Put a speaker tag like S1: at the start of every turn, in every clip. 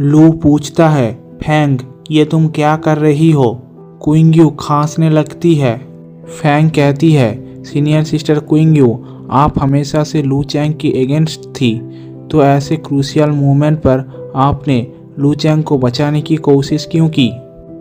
S1: लू पूछता है, फैंग ये तुम क्या कर रही हो? क्विंग खांसने लगती है। फैंग कहती है, सीनियर सिस्टर क्विंग, आप हमेशा से लू चैंग की अगेंस्ट थी, तो ऐसे क्रूशियल मोमेंट पर आपने लू चैंग को बचाने की कोशिश क्यों की?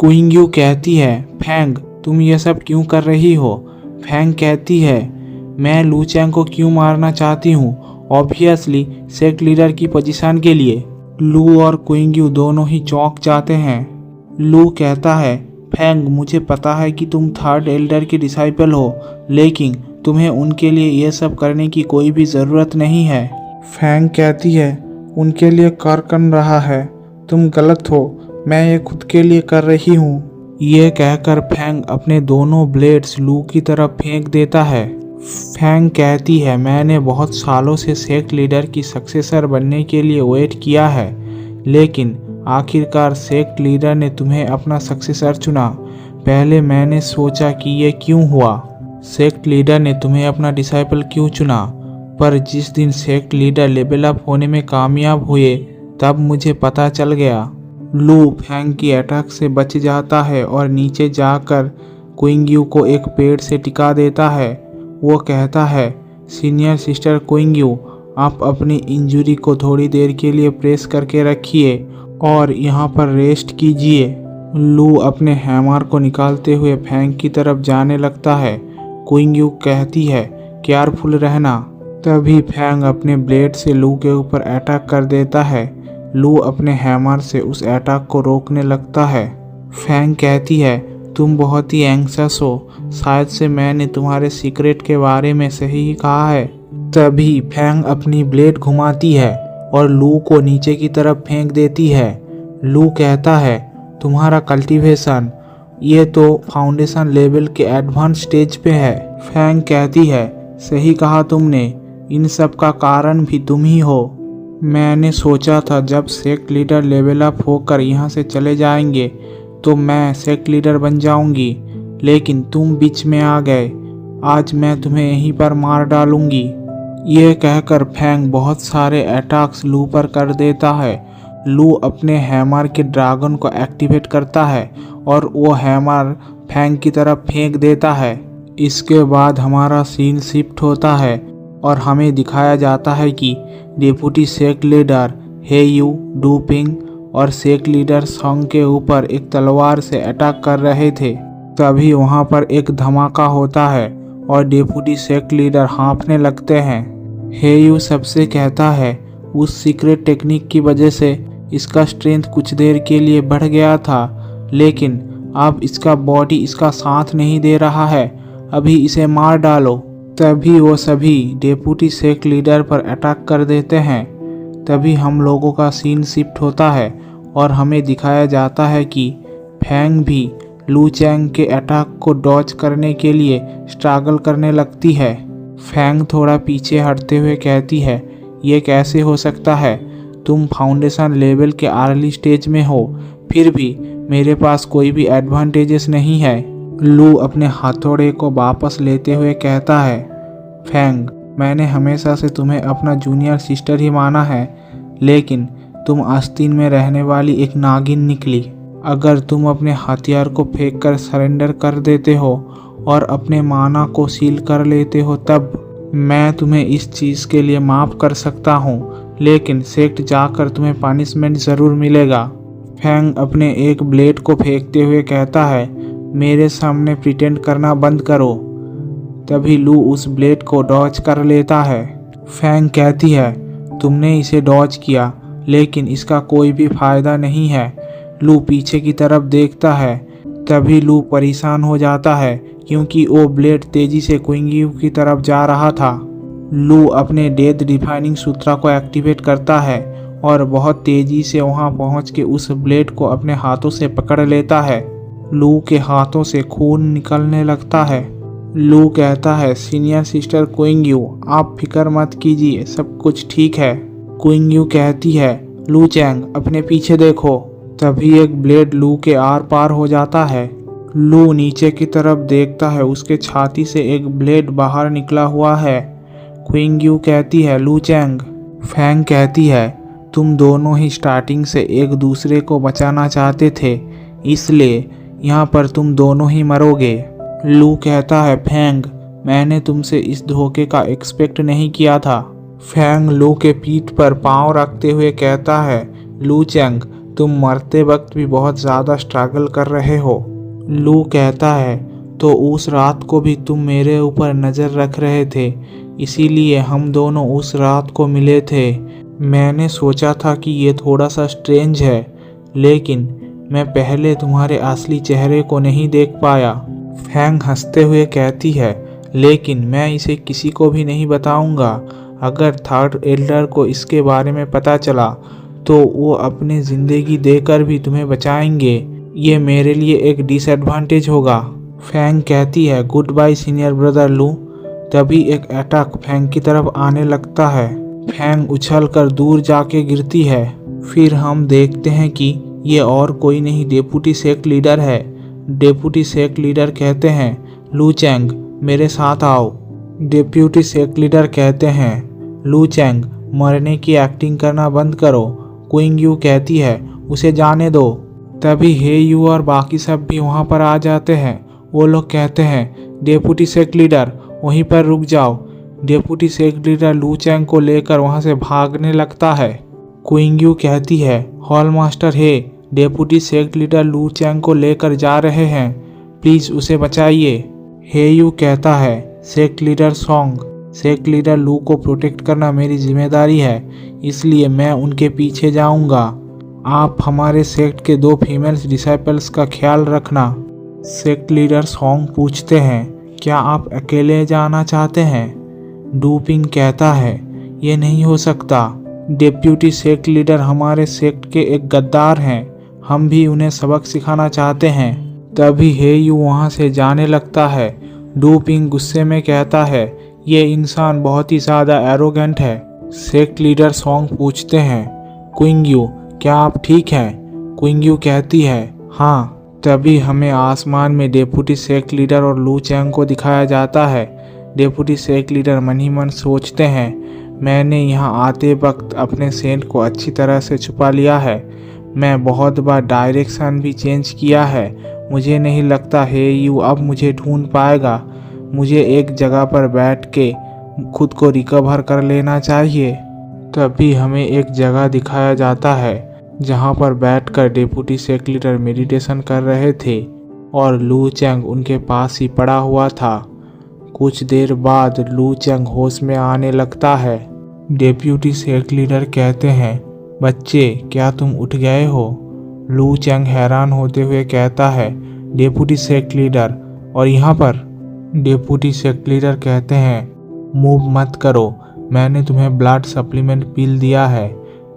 S1: क्विंग कहती है, फैंग तुम ये सब क्यों कर रही हो? फैंग कहती है, मैं लू चैंग को क्यों मारना चाहती हूँ? ऑब्वियसली सेक्ट लीडर की पोजीशन के लिए। लू और क्विंग दोनों ही चौंक जाते हैं। लू कहता है, फैंग मुझे पता है कि तुम थर्ड एल्डर के डिसाइपल हो, लेकिन तुम्हें उनके लिए ये सब करने की कोई भी ज़रूरत नहीं है। फैंग कहती है, उनके लिए कर रहा है, तुम गलत हो, मैं ये खुद के लिए कर रही हूँ। ये कहकर फैंग अपने दोनों ब्लेड्स लू की तरफ फेंक देता है। फैंग कहती है, मैंने बहुत सालों से सेक्ट लीडर की सक्सेसर बनने के लिए वेट किया है, लेकिन आखिरकार सेक्ट लीडर ने तुम्हें अपना सक्सेसर चुना। पहले मैंने सोचा कि ये क्यों हुआ, सेक्ट लीडर ने तुम्हें अपना डिसाइपल क्यों चुना, पर जिस दिन सेक्ट लीडर लेवल अप होने में कामयाब हुए तब मुझे पता चल गया। लू फैंग की अटैक से बच जाता है और नीचे जाकर क्विंग को एक पेड़ से टिका देता है। वो कहता है, सीनियर सिस्टर क्विंग, आप अपनी इंजरी को थोड़ी देर के लिए प्रेस करके रखिए और यहाँ पर रेस्ट कीजिए। लू अपने हैमर को निकालते हुए फैंग की तरफ जाने लगता है। क्विंग कहती है, केयरफुल रहना। तभी फैंग अपने ब्लेड से लू के ऊपर अटैक कर देता है। लू अपने हैमर से उस अटैक को रोकने लगता है। फैंग कहती है, तुम बहुत ही एंग्शियस हो, शायद से मैंने तुम्हारे सीक्रेट के बारे में सही ही कहा है। तभी फैंग अपनी ब्लेड घुमाती है और लू को नीचे की तरफ फेंक देती है। लू कहता है, तुम्हारा कल्टीवेशन ये तो फाउंडेशन लेवल के एडवांस स्टेज पे है। फैंग कहती है, सही कहा तुमने, इन सब का कारण भी तुम ही हो। मैंने सोचा था जब सेक्ट लीडर लेवल अप होकर यहाँ से चले जाएंगे तो मैं सेक्ट लीडर बन जाऊंगी, लेकिन तुम बीच में आ गए। आज मैं तुम्हें यहीं पर मार डालूंगी। ये कहकर फैंग बहुत सारे अटैक्स लू पर कर देता है। लू अपने हैमर के ड्रैगन को एक्टिवेट करता है और वो हैमर फैंग की तरफ फेंक देता है। इसके बाद हमारा सीन शिफ्ट होता है और हमें दिखाया जाता है कि डिप्टी सेक्ट लीडर हेयू, डूपिंग और सेक्ट लीडर सॉन्ग के ऊपर एक तलवार से अटैक कर रहे थे। तभी वहां पर एक धमाका होता है और डिप्टी सेक्ट लीडर हाँफने लगते हैं। हेयू सबसे कहता है, उस सीक्रेट टेक्निक की वजह से इसका स्ट्रेंथ कुछ देर के लिए बढ़ गया था, लेकिन अब इसका बॉडी इसका साथ नहीं दे रहा है, अभी इसे मार डालो। तभी वो सभी डेप्यूटी सेक्ट लीडर पर अटैक कर देते हैं। तभी हम लोगों का सीन शिफ्ट होता है और हमें दिखाया जाता है कि फैंग भी लू चैंग के अटैक को डॉज करने के लिए स्ट्रगल करने लगती है। फैंग थोड़ा पीछे हटते हुए कहती है, ये कैसे हो सकता है, तुम फाउंडेशन लेवल के अर्ली स्टेज में हो, फिर भी मेरे पास कोई भी एडवांटेजेस नहीं है। लू अपने हथौड़े को वापस लेते हुए कहता है, फैंग मैंने हमेशा से तुम्हें अपना जूनियर सिस्टर ही माना है, लेकिन तुम आस्तीन में रहने वाली एक नागिन निकली। अगर तुम अपने हथियार को फेंक कर सरेंडर कर देते हो और अपने माना को सील कर लेते हो तब मैं तुम्हें इस चीज़ के लिए माफ़ कर सकता हूँ, लेकिन सेक्ट जाकर तुम्हें पनिशमेंट ज़रूर मिलेगा। फैंग अपने एक ब्लेड को फेंकते हुए कहता है, मेरे सामने प्रिटेंड करना बंद करो। तभी लू उस ब्लेड को डॉज कर लेता है। फैंग कहती है, तुमने इसे डॉज किया, लेकिन इसका कोई भी फायदा नहीं है। लू पीछे की तरफ देखता है। तभी लू परेशान हो जाता है क्योंकि वो ब्लेड तेजी से क्विंग की तरफ जा रहा था। लू अपने डेथ डिफाइनिंग सूत्रा को एक्टिवेट करता है और बहुत तेजी से वहां पहुंच के उस ब्लेड को अपने हाथों से पकड़ लेता है। लू के हाथों से खून निकलने लगता है। लू कहता है, सीनियर सिस्टर क्विंग, आप फिक्र मत कीजिए, सब कुछ ठीक है। क्विंग कहती है, लू चैंग अपने पीछे देखो। तभी एक ब्लेड लू के आर पार हो जाता है। लू नीचे की तरफ देखता है, उसके छाती से एक ब्लेड बाहर निकला हुआ है। क्विंग कहती है, लू चैंग। फैंग कहती है, तुम दोनों ही स्टार्टिंग से एक दूसरे को बचाना चाहते थे, इसलिए यहाँ पर तुम दोनों ही मरोगे। लू कहता है, फैंग, मैंने तुमसे इस धोखे का एक्सपेक्ट नहीं किया था। फैंग लू के पीठ पर पांव रखते हुए कहता है, लू चैंग, तुम मरते वक्त भी बहुत ज़्यादा स्ट्रगल कर रहे हो। लू कहता है, तो उस रात को भी तुम मेरे ऊपर नज़र रख रहे थे, इसीलिए हम दोनों उस रात को मिले थे। मैंने सोचा था कि ये थोड़ा सा स्ट्रेंज है, लेकिन मैं पहले तुम्हारे असली चेहरे को नहीं देख पाया। फैंग हंसते हुए कहती है, लेकिन मैं इसे किसी को भी नहीं बताऊंगा। अगर थर्ड एल्डर को इसके बारे में पता चला तो वो अपनी ज़िंदगी देकर भी तुम्हें बचाएंगे। ये मेरे लिए एक डिसएडवांटेज होगा। फैंग कहती है, गुड बाय सीनियर ब्रदर लू। तभी एक अटैक फैंग की तरफ आने लगता है। फैंग उछलकर दूर जाके गिरती है। फिर हम देखते हैं कि ये और कोई नहीं डेप्यूटी सेक्ट लीडर है। डेप्यूटी सेक्ट लीडर कहते हैं, लू चैंग, मेरे साथ आओ। डेप्यूटी सेक्ट लीडर कहते हैं, लू चैंग, मरने की एक्टिंग करना बंद करो। क्विंग यू कहती है, उसे जाने दो। तभी हे यू और बाकी सब भी वहाँ पर आ जाते हैं। वो लोग कहते हैं, डेप्यूटी सेक्ट लीडर, वहीं पर रुक जाओ। डेप्यूटी सेक्ट लीडर लू चैंग को लेकर वहाँ से भागने लगता है। क्विंग यू कहती है, हॉल मास्टर हे, डेप्यूटी सेक्ट लीडर लू चैंग को लेकर जा रहे हैं, प्लीज़ उसे बचाइए। हे यू कहता है, sect leader song, sect leader लू को प्रोटेक्ट करना मेरी जिम्मेदारी है, इसलिए मैं उनके पीछे जाऊंगा। आप हमारे सेक्ट के 2 फीमेल्स डिसाइपल्स का ख्याल रखना। सेक्ट लीडर सॉन्ग पूछते हैं, क्या आप अकेले जाना चाहते हैं? डूपिंग कहता है, ये नहीं हो सकता। डेप्यूटी सेक्ट लीडर हमारे सेक्ट के एक गद्दार हैं, हम भी उन्हें सबक सिखाना चाहते हैं। तभी हे यू वहाँ से जाने लगता है। डूपिंग गुस्से में कहता है, ये इंसान बहुत ही ज़्यादा एरोगेंट है। सेक्ट लीडर सॉन्ग पूछते हैं, क्विंग यू, क्या आप ठीक हैं? क्विंग यू कहती है, हाँ। तभी हमें आसमान में डेप्यूटी सेक्ट लीडर और लू चैंग को दिखाया जाता है। डेप्यूटी सेक्ट लीडर मन ही मन सोचते हैं, मैंने यहाँ आते वक्त अपने सेंट को अच्छी तरह से छुपा लिया है। मैं बहुत बार डायरेक्शन भी चेंज किया है। मुझे नहीं लगता हे यू अब मुझे ढूंढ पाएगा। मुझे एक जगह पर बैठ के खुद को रिकवर कर लेना चाहिए। तभी हमें एक जगह दिखाया जाता है जहाँ पर बैठकर डेप्यूटी सेक्ट लीडर मेडिटेशन कर रहे थे और लू चैंग उनके पास ही पड़ा हुआ था। कुछ देर बाद लू चैंग होश में आने लगता है। डेप्यूटी सेक्ट लीडर कहते हैं, बच्चे, क्या तुम उठ गए हो? लू चैंग हैरान होते हुए कहता है, डेप्यूटी सेक्ट लीडर, और यहाँ पर? डेप्यूटी सेक्ट लीडर कहते हैं, मूव मत करो, मैंने तुम्हें ब्लड सप्लीमेंट पील दिया है,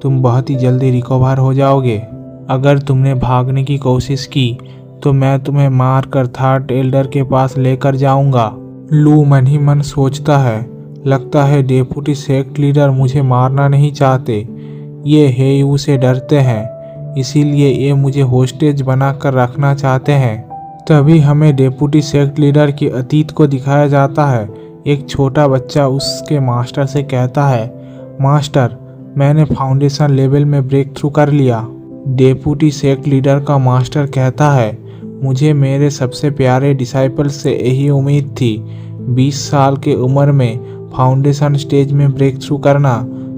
S1: तुम बहुत ही जल्दी रिकवर हो जाओगे। अगर तुमने भागने की कोशिश की तो मैं तुम्हें मार कर थर्ड एल्डर के पास लेकर जाऊंगा। लू मन ही मन सोचता है, लगता है डेप्यूटी सेक्ट लीडर मुझे मारना नहीं चाहते, ये हे यू से डरते हैं, इसीलिए ये मुझे होस्टेज बनाकर रखना चाहते हैं। तभी हमें डेप्यूटी सेक्ट लीडर के अतीत को दिखाया जाता है। एक छोटा बच्चा उसके मास्टर से कहता है, मास्टर, मैंने फाउंडेशन लेवल में ब्रेक थ्रू कर लिया। डेप्यूटी सेक्ट लीडर का मास्टर कहता है, मुझे मेरे सबसे प्यारे डिसाइपल से यही उम्मीद थी। 20 साल के उम्र में फाउंडेशन स्टेज में ब्रेक थ्रू करना,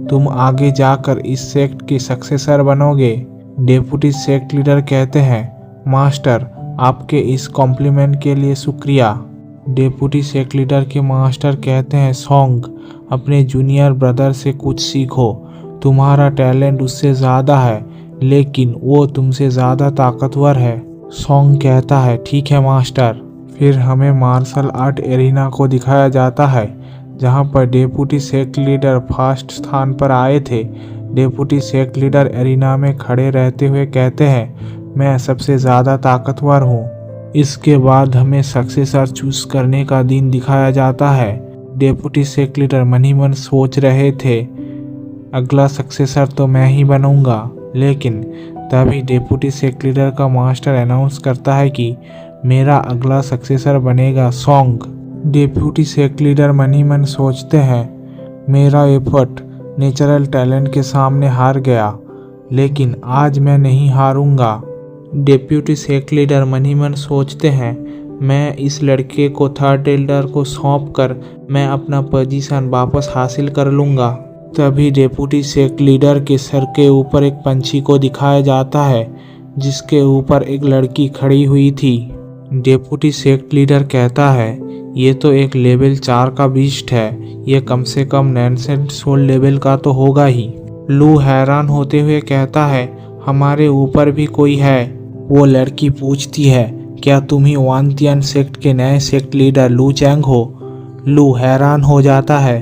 S1: तुम आगे जाकर इस सेक्ट के सक्सेसर बनोगे। डेप्यूटी सेक्ट लीडर कहते हैं, मास्टर, आपके इस कॉम्प्लीमेंट के लिए शुक्रिया। डेप्यूटी सेक्ट लीडर के मास्टर कहते हैं, सॉन्ग, अपने जूनियर ब्रदर से कुछ सीखो, तुम्हारा टैलेंट उससे ज़्यादा है, लेकिन वो तुमसे ज़्यादा ताकतवर है। सॉन्ग कहता है, ठीक है मास्टर। फिर हमें मार्शल आर्ट एरिना को दिखाया जाता है जहां पर डेप्यूटी सेक्ट लीडर फर्स्ट स्थान पर आए थे। डेप्यूटी सेक्ट लीडर एरिना में खड़े रहते हुए कहते हैं, मैं सबसे ज़्यादा ताकतवर हूँ। इसके बाद हमें सक्सेसर चूज करने का दिन दिखाया जाता है। डेप्यूटी सेक्ट लीडर मन ही मन सोच रहे थे, अगला सक्सेसर तो मैं ही बनूंगा, लेकिन तभी डेप्यूटी सेक्ट लीडर का मास्टर अनाउंस करता है कि मेरा अगला सक्सेसर बनेगा सॉन्ग। डेप्यूटी सेक्ट लीडर मन ही मन सोचते हैं, मेरा एफर्ट नेचुरल टैलेंट के सामने हार गया, लेकिन आज मैं नहीं हारूंगा। डेप्यूटी सेक्ट लीडर मन ही मन सोचते हैं, मैं इस लड़के को थर्ड एल्डर को सौंप कर मैं अपना पोजीशन वापस हासिल कर लूँगा। तभी डेप्यूटी सेक्ट लीडर के सर के ऊपर एक पंछी को दिखाया जाता है, जिसके ऊपर एक लड़की खड़ी हुई थी। डेप्यूटी सेक्ट लीडर कहता है, ये तो एक लेवल 4 का बीस्ट है, ये कम से कम नैनसेंट सोल लेवल का तो होगा ही। लू हैरान होते हुए कहता है, हमारे ऊपर भी कोई है। वो लड़की पूछती है, क्या तुम ही वांतियन सेक्ट के नए सेक्ट लीडर लू चैंग हो? लू हैरान हो जाता है।